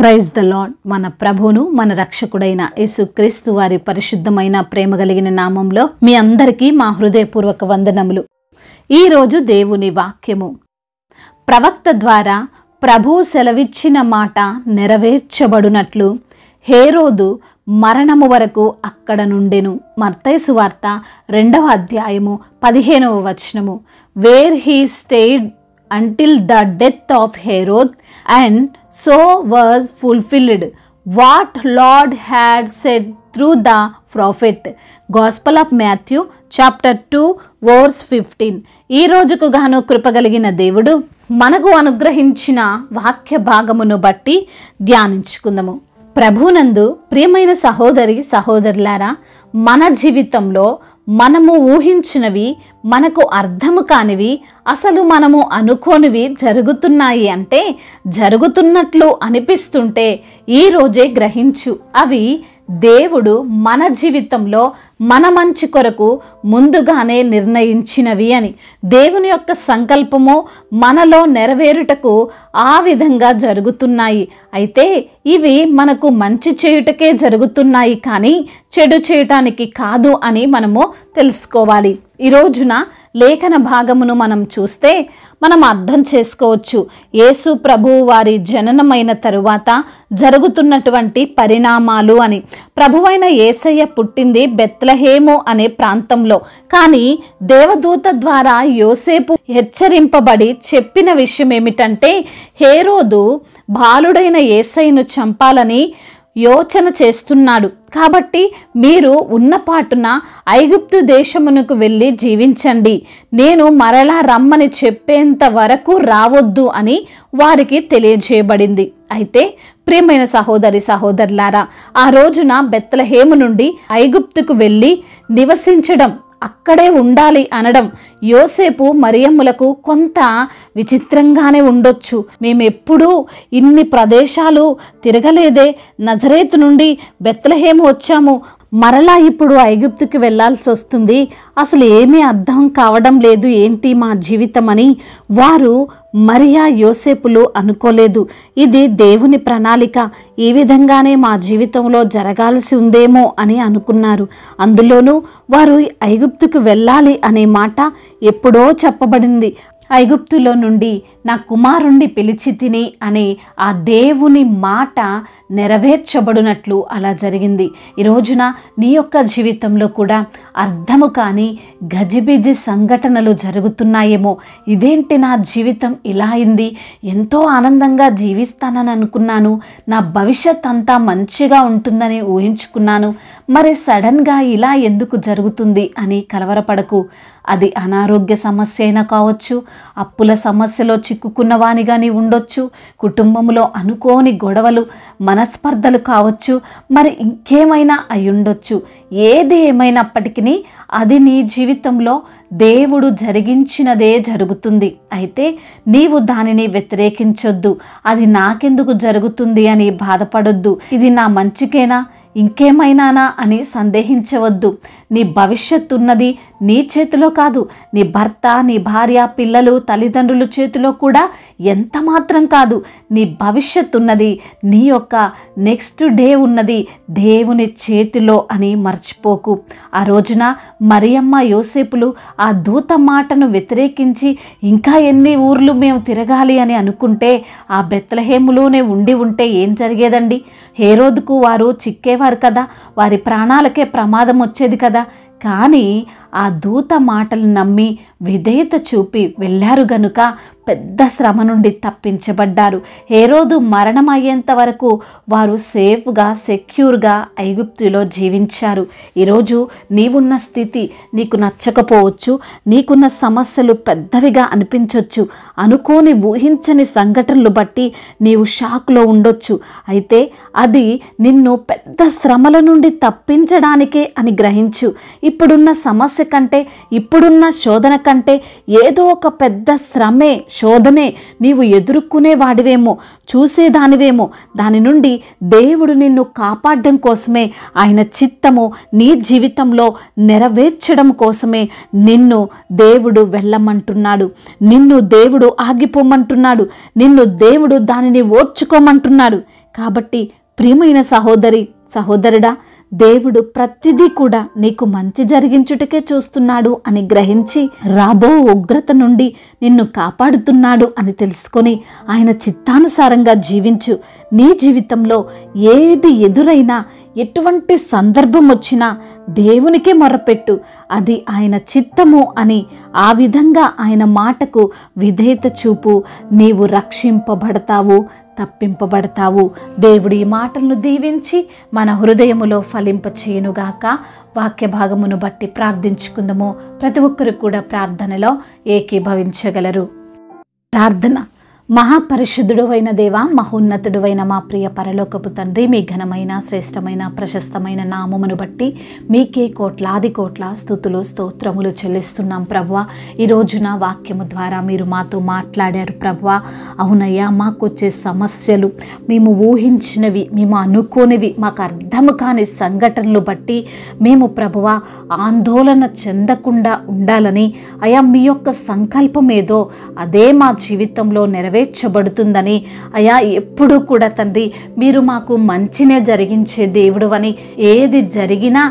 Praise the lord. మన ప్రభువును మన రక్షకుడైన యేసుక్రీస్తు వారి పరిశుద్ధమైన ప్రేమ కలిగిన నామంలో మీ అందరికీ మా హృదయపూర్వక వందనములు. ఈరోజు దేవుని వాక్యము. ప్రవక్త ద్వారా ప్రభువు సెలవిచ్చిన మాట నెరవేర్చబడునట్లు హేరోదు మరణము వరకు అక్కడ నుండెను. మత్తయి సువార్త 2వ అధ్యాయము 15వ వచనము. Where he stayed until the death of Herod, and so was fulfilled what Lord had said through the prophet. Gospel of Matthew chapter 2 verse 15. ఈ రోజుకు గాను కృపగలిగిన దేవుడు మనకు అనుగ్రహించిన వాక్య భాగమును బట్టి ధ్యానించుకుందాము. ప్రభునందు ప్రియమైన సహోదరి సహోదరులారా, మన జీవితంలో మనము ఊహించినవి, మనకు అర్థము కానివి, అసలు మనము అనుకోనివి జరుగుతున్నాయి అంటే, జరుగుతున్నట్లు అనిపిస్తుంటే ఈరోజే గ్రహించు. అవి దేవుడు మన జీవితంలో మన మంచి కొరకు ముందుగానే నిర్ణయించినవి అని. దేవుని యొక్క సంకల్పము మనలో నెరవేరుటకు ఆ విధంగా జరుగుతున్నాయి. అయితే ఇవి మనకు మంచి చేయుటకే జరుగుతున్నాయి, కానీ చెడు చేయటానికి కాదు అని మనము తెలుసుకోవాలి. ఈ రోజున లేఖన భాగమును మనం చూస్తే మనం అర్థం చేసుకోవచ్చు. యేసు ప్రభువు వారి జననమైన తరువాత జరుగుతున్నటువంటి పరిణామాలు అని. ప్రభువైన యేసయ్య పుట్టింది బెత్లెహేము అనే ప్రాంతంలో. కానీ దేవదూత ద్వారా యోసేపు హెచ్చరింపబడి చెప్పిన విషయం ఏమిటంటే, హేరోదు బాలుడైన యేసయ్యను చంపాలని యోచన చేస్తున్నాడు, కాబట్టి మీరు ఉన్నపాటున ఐగుప్తు దేశమునకు వెళ్ళి జీవించండి, నేను మరలా రమ్మని చెప్పేంత వరకు రావద్దు అని వారికి తెలియజేయబడింది. అయితే ప్రియమైన సహోదరి సహోదరులారా, ఆ రోజున బెత్లెహేము నుండి ఐగుప్తుకు వెళ్ళి నివసించడం, అక్కడే ఉండాలి అనడం యోసేపు మరియమ్ములకు కొంత విచిత్రంగానే ఉండొచ్చు. మేమెప్పుడూ ఇన్ని ప్రదేశాలు తిరగలేదే, నజరేతు నుండి బెత్లెహేము వచ్చాము, మరలా ఇప్పుడు ఐగుప్తుకి వెళ్లాల్సి వస్తుంది, అసలు ఏమీ అర్థం కావడం లేదు, ఏంటి మా జీవితం అని వారు మరియా యోసేపులు అనుకోలేదు. ఇది దేవుని ప్రణాళిక, ఈ విధంగానే మా జీవితంలో జరగాల్సి ఉందేమో అని అనుకున్నారు. అందులోనూ వారు ఐగుప్తుకు వెళ్ళాలి అనే మాట ఎప్పుడో చెప్పబడింది. ఐగుప్తులో నుండి నా కుమారుణ్ణి పిలిచి తిని అనే ఆ దేవుని మాట నెరవేర్చబడినట్లు అలా జరిగింది. ఈ రోజున నీ యొక్క జీవితంలో కూడా అర్థము కాని గజిబిజి సంఘటనలు జరుగుతున్నాయేమో. ఇదేంటి నా జీవితం ఇలా అయింది, ఎంతో ఆనందంగా జీవిస్తానని అనుకున్నాను, నా భవిష్యత్ అంతా మంచిగా ఉంటుందని ఊహించుకున్నాను, మరి సడన్గా ఇలా ఎందుకు జరుగుతుంది అని కలవరపడకు. అది అనారోగ్య సమస్య అయినా కావచ్చు, అప్పుల సమస్యలో చిక్కుకున్న వానిగా నీ ఉండొచ్చు, కుటుంబంలో అనుకోని గొడవలు మనస్పర్ధలు కావచ్చు, మరి ఇంకేమైనా అయి ఉండొచ్చు. ఏది ఏమైనప్పటికీ అది నీ జీవితంలో దేవుడు జరిగించినదే జరుగుతుంది. అయితే నీవు దానిని వ్యతిరేకించొద్దు, అది నాకెందుకు జరుగుతుంది అని బాధపడొద్దు, ఇది నా మంచికేనా ఇంకేమైనానా అని సందేహించవద్దు. నీ భవిష్యత్తు ఉన్నది నీ చేతిలో కాదు, నీ భర్త, నీ భార్య, పిల్లలు, తల్లిదండ్రుల చేతిలో కూడా ఎంత మాత్రం కాదు. నీ భవిష్యత్తు ఉన్నది, నీ యొక్క నెక్స్ట్ డే ఉన్నది దేవుని చేతిలో అని మర్చిపోకు. ఆ రోజున మరియమ్మ యోసేపులు ఆ దూత మాటను వ్యతిరేకించి ఇంకా ఎన్ని ఊర్లు మేము తిరగాలి అని అనుకుంటే ఆ బెత్లెహేములోనే ఉండి ఉంటే ఏం జరిగేదండి? హేరోదుకు వారు చిక్కేవారు కదా, వారి ప్రాణాలకే ప్రమాదం వచ్చేది కదా. కానీ ఆ దూత మాటలు నమ్మి విధేయత చూపి వెళ్ళారు గనుక పెద్ద శ్రమ నుండి తప్పించబడ్డారు. హేరోదు మరణం అయ్యేంత వరకు వారు సేఫ్గా సెక్యూర్గా ఐగుప్తులో జీవించారు. ఈరోజు నీవున్న స్థితి నీకు నచ్చకపోవచ్చు, నీకున్న సమస్యలు పెద్దవిగా అనిపించవచ్చు, అనుకోని ఊహించని సంఘటనలు బట్టి నీవు షాక్లో ఉండొచ్చు. అయితే అది నిన్ను పెద్ద శ్రమల నుండి తప్పించడానికే అని గ్రహించు. ఇప్పుడున్న సమస్య కంటే, ఇప్పుడున్న శోధన కంటే ఏదో ఒక పెద్ద శ్రమే, శోధనే నీవు ఎదుర్కొనే వాడివేమో, చూసేదానివేమో. దాని నుండి దేవుడు నిన్ను కాపాడడం కోసమే, ఆయన చిత్తము నీ జీవితంలో నెరవేర్చడం కోసమే నిన్ను దేవుడు వెళ్ళమంటున్నాడు, నిన్ను దేవుడు ఆగిపోమంటున్నాడు, నిన్ను దేవుడు దానిని ఓర్చుకోమంటున్నాడు. కాబట్టి ప్రియమైన సహోదరి సహోదరుడా, దేవుడు ప్రతిదీ కూడా నీకు మంచి జరిగించుటకే చూస్తున్నాడు అని గ్రహించి రాబో ఉగ్రత నుండి నిన్ను కాపాడుతున్నాడు అని తెలుసుకొని ఆయన చిత్తానుసారంగా జీవించు. నీ జీవితంలో ఏది ఎదురైనా, ఎటువంటి సందర్భం వచ్చినా దేవునికే మొరపెట్టు. అది ఆయన చిత్తము అని ఆ విధంగా ఆయన మాటకు విధేయత చూపు. నీవు రక్షింపబడతావు, తప్పింపబడతావు. దేవుడి ఈ మాటలను దీవించి మన హృదయములో ఫలింపచేయునుగాక. వాక్య భాగమును బట్టి ప్రార్థించుకుందాము. ప్రతి ఒక్కరు కూడా ప్రార్థనలో ఏకీభవించగలరు. ప్రార్థన. మహాపరిశుద్ధుడు అయిన దేవా, మహోన్నతుడు అయిన మా ప్రియ పరలోకపు తండ్రి, మీ ఘనమైన, శ్రేష్టమైన, ప్రశస్తమైన నామమును బట్టి మీకే కోట్లాది కోట్ల స్తుతులు స్తోత్రములు చెల్లిస్తున్నాం ప్రభువా. ఈ రోజున వాక్యము ద్వారా మీరు మాతో మాట్లాడారు ప్రభువా. అవునయ్యా, మాకొచ్చే సమస్యలు, మేము ఊహించినవి, మేము అనుకోనివి, మాకు అర్థము కాని సంఘటనలు బట్టి మేము ప్రభువా ఆందోళన చెందకుండా ఉండాలని, అయా మీ యొక్క సంకల్పం ఏదో అదే మా జీవితంలో నెరవేర్చబడుతుందని, అయా ఎప్పుడూ కూడా తండ్రి మీరు మాకు మంచినే జరిగించే దేవుడు అని, ఏది జరిగినా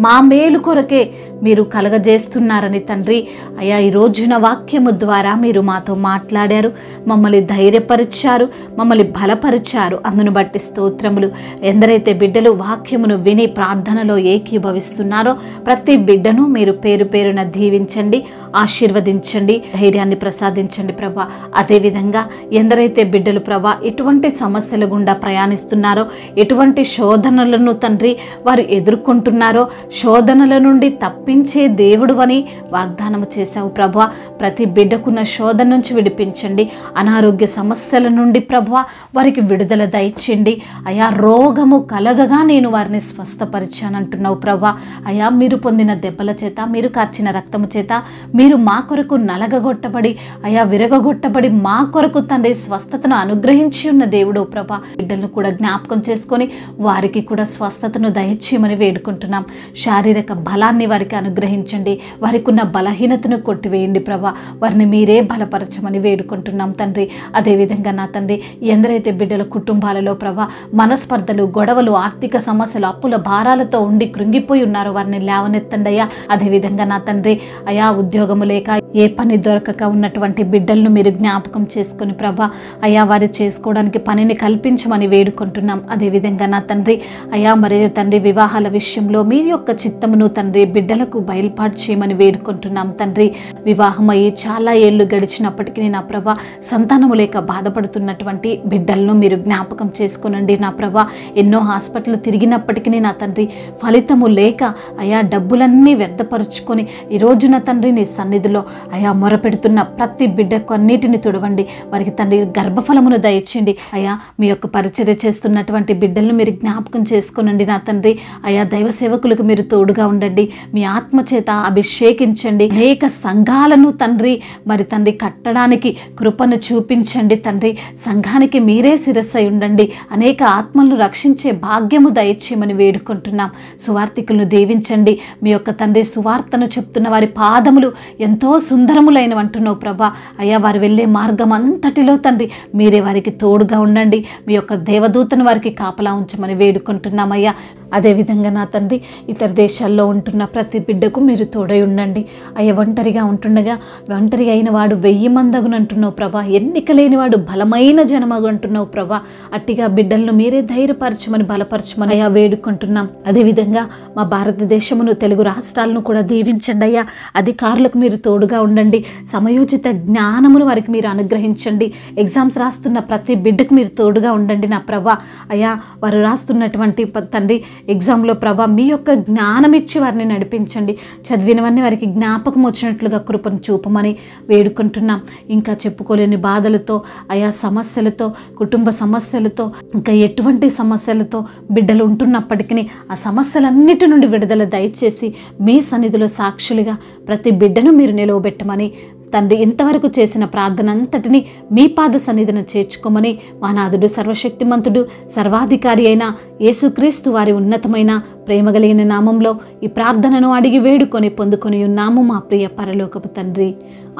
మా మేలు కొరకే మీరు కలగజేస్తున్నారని తండ్రి, అయా ఈ రోజున వాక్యము ద్వారా మీరు మాతో మాట్లాడారు, మమ్మల్ని ధైర్యపరిచారు, మమ్మల్ని బలపరిచారు. అందును బట్టి స్తోత్రములు. ఎందరైతే బిడ్డలు వాక్యమును విని ప్రార్థనలో ఏకీభవిస్తున్నారో ప్రతి బిడ్డను మీరు పేరు పేరున దీవించండి, ఆశీర్వదించండి, ధైర్యాన్ని ప్రసాదించండి ప్రభా. అదేవిధంగా ఎందరైతే బిడ్డలు ప్రభా ఎటువంటి సమస్యల గుండా ప్రయాణిస్తున్నారో, ఎటువంటి శోధనలను తండ్రి వారు ఎదుర్కొంటున్నారో, శోధనల నుండి తప్పించే దేవుడు అని వాగ్దానం చేశావు ప్రభా. ప్రతి బిడ్డకున్న శోధన నుంచి విడిపించండి. అనారోగ్య సమస్యల నుండి ప్రభా వారికి విడుదల దయచేయండి. అయా రోగము కలగగా నేను వారిని స్వస్థపరిచానంటున్నావు ప్రభా. అయా మీరు పొందిన దెబ్బల చేత, మీరు కార్చిన రక్తము చేత మీరు మా కొరకు నలగగొట్టబడి, అయా విరగగొట్టబడి మా కొరకు తండ్రి స్వస్థతను అనుగ్రహించి ఉన్న దేవుడు ప్రభా. బిడ్డలను కూడా జ్ఞాపకం చేసుకొని వారికి కూడా స్వస్థతను దయచేయమని వేడుకుంటున్నాం. శారీరక బలాన్ని వారికి అనుగ్రహించండి, వారికి ఉన్న బలహీనతను కొట్టివేయండి ప్రభా. వారిని మీరే బలపరచమని వేడుకుంటున్నాం తండ్రి. అదేవిధంగా నా తండ్రి ఎందరైతే బిడ్డల కుటుంబాలలో ప్రభా మనస్పర్ధలు, గొడవలు, ఆర్థిక సమస్యలు, అప్పుల భారాలతో ఉండి కృంగిపోయి ఉన్నారో వారిని లేవనెత్తండి అయ్యా. అదేవిధంగా నా తండ్రి అయా ఉద్యోగము లేక, ఏ పని దొరకక ఉన్నటువంటి బిడ్డలను మీరు జ్ఞాపకం చేసుకుని ప్రభా అయా వారు చేసుకోవడానికి పనిని కల్పించమని వేడుకుంటున్నాం. అదేవిధంగా నా తండ్రి అయా మరి తండ్రి వివాహాల విషయంలో మీ యొక్క చిత్తమును తండ్రి బిడ్డలకు బయలుపాటు చేయమని వేడుకుంటున్నాం తండ్రి. వివాహమయ్యి చాలా ఏళ్ళు గడిచినప్పటికీ నా ప్రభా సంతానము లేక బాధపడుతున్నటువంటి బిడ్డలను మీరు జ్ఞాపకం చేసుకునండి నా ప్రభా. ఎన్నో హాస్పిటల్ తిరిగినప్పటికీ నా తండ్రి ఫలితము లేక అయా డబ్బులన్నీ వ్యర్థపరుచుకొని ఈ రోజున తండ్రి నీ సన్నిధిలో అయా మొరపెడుతున్న ప్రతి బిడ్డకు అన్నిటిని తుడవండి. వారికి తండ్రి గర్భఫలమును దయచేయండి అయా. మీ యొక్క పరిచర్య చేస్తున్నటువంటి బిడ్డలను మీరు జ్ఞాపకం చేసుకునండి నా తండ్రి. అయా దైవ సేవకులకు మీరు తోడుగా ఉండండి, మీ ఆత్మచేత అభిషేకించండి. అనేక సంఘాలను తండ్రి మరి తండ్రి కట్టడానికి కృపను చూపించండి తండ్రి. సంఘానికి మీరే శిరస్సై ఉండండి. అనేక ఆత్మలను రక్షించే భాగ్యము దయచేయమని వేడుకుంటున్నాం. సువార్థికులను దీవించండి. మీ యొక్క తండ్రి సువార్తను చెప్తున్న వారి పాదములు ఎంతో సుందరములైనవి అంటున్నావు ప్రభా. అయ్యా వారు వెళ్ళే మార్గం అంతటిలో తండ్రి మీరే వారికి తోడుగా ఉండండి. మీ యొక్క దేవదూతను వారికి కాపలా ఉంచమని వేడుకుంటున్నామయ్యా. అదేవిధంగా నా తండ్రి ఇతర దేశాల్లో ఉంటున్న ప్రతి బిడ్డకు మీరు తోడై ఉండండి అయ్యా. ఒంటరిగా ఉంటుండగా ఒంటరి అయిన వాడు 1000 మందగును అంటున్నావు ప్రభా. ఎన్నిక లేని వాడు బలమైన జనమగు అంటున్నావు ప్రభా. అట్టిగా బిడ్డలను మీరే ధైర్యపరచమని బలపరచమని అయ్యా వేడుకుంటున్నాం. అదేవిధంగా మా భారతదేశమును, తెలుగు రాష్ట్రాలను కూడా దీవించండి అయ్యా. అధికారులకు మీరు తోడుగా ఉండండి. సమయోచిత జ్ఞానమును వారికి మీరు అనుగ్రహించండి. ఎగ్జామ్స్ రాస్తున్న ప్రతి బిడ్డకు మీరు తోడుగా ఉండండి నా ప్రభా. అయ్యా వారు రాస్తున్నటువంటి తండ్రి ఎగ్జామ్లో ప్రభా మీ యొక్క జ్ఞానం ఇచ్చి వారిని నడిపించండి. చదివినవన్నీ వారికి జ్ఞాపకం వచ్చినట్లుగా కృపను చూపమని వేడుకుంటున్నాం. ఇంకా చెప్పుకోలేని బాధలతో, ఆయా సమస్యలతో, కుటుంబ సమస్యలతో, ఇంకా ఎటువంటి సమస్యలతో బిడ్డలు ఉంటున్నప్పటికీ ఆ సమస్యలన్నిటి నుండి విడుదల దయచేసి మీ సన్నిధిలో సాక్షులుగా ప్రతి బిడ్డను మీరు నిలవబెట్టమని తండ్రి ఇంతవరకు చేసిన ప్రార్థన అంతటిని మీ పాద సన్నిధిని చేర్చుకోమని మహానాథుడు, సర్వశక్తిమంతుడు, సర్వాధికారి అయిన యేసుక్రీస్తు వారి ఉన్నతమైన ప్రేమ కలిగిన నామంలో ఈ ప్రార్థనను అడిగి వేడుకొని పొందుకొని ఉన్నాము మా ప్రియ పరలోకపు తండ్రి.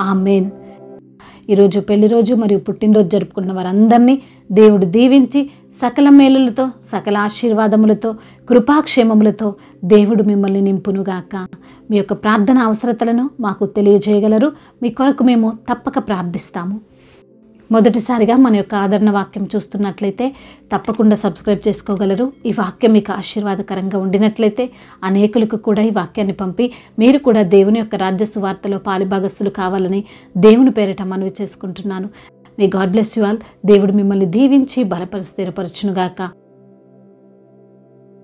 ఆమేన్. ఈరోజు పెళ్లి రోజు మరియు పుట్టినరోజు జరుపుకున్న వారందరినీ దేవుడు దీవించి సకల మేలులతో, సకల ఆశీర్వాదములతో, కృపాక్షేమములతో దేవుడు మిమ్మల్ని నింపునుగాక. మీ యొక్క ప్రార్థన అవసరతలను మాకు తెలియజేయగలరు. మీ కొరకు మేము తప్పక ప్రార్థిస్తాము. మొదటిసారిగా మన యొక్క ఆదరణ వాక్యం చూస్తున్నట్లయితే తప్పకుండా సబ్స్క్రైబ్ చేసుకోగలరు. ఈ వాక్యం మీకు ఆశీర్వాదకరంగా ఉండినట్లయితే అనేకులకు కూడా ఈ వాక్యాన్ని పంపి మీరు కూడా దేవుని యొక్క రాజ్య సువార్తలో పాలుభాగస్తులు కావాలని దేవుని పేరిట మనవి చేసుకుంటున్నాను. May God bless you all. దేవుడు మిమ్మల్ని దీవించి బలపరిచి స్థిరపరచునుగాక.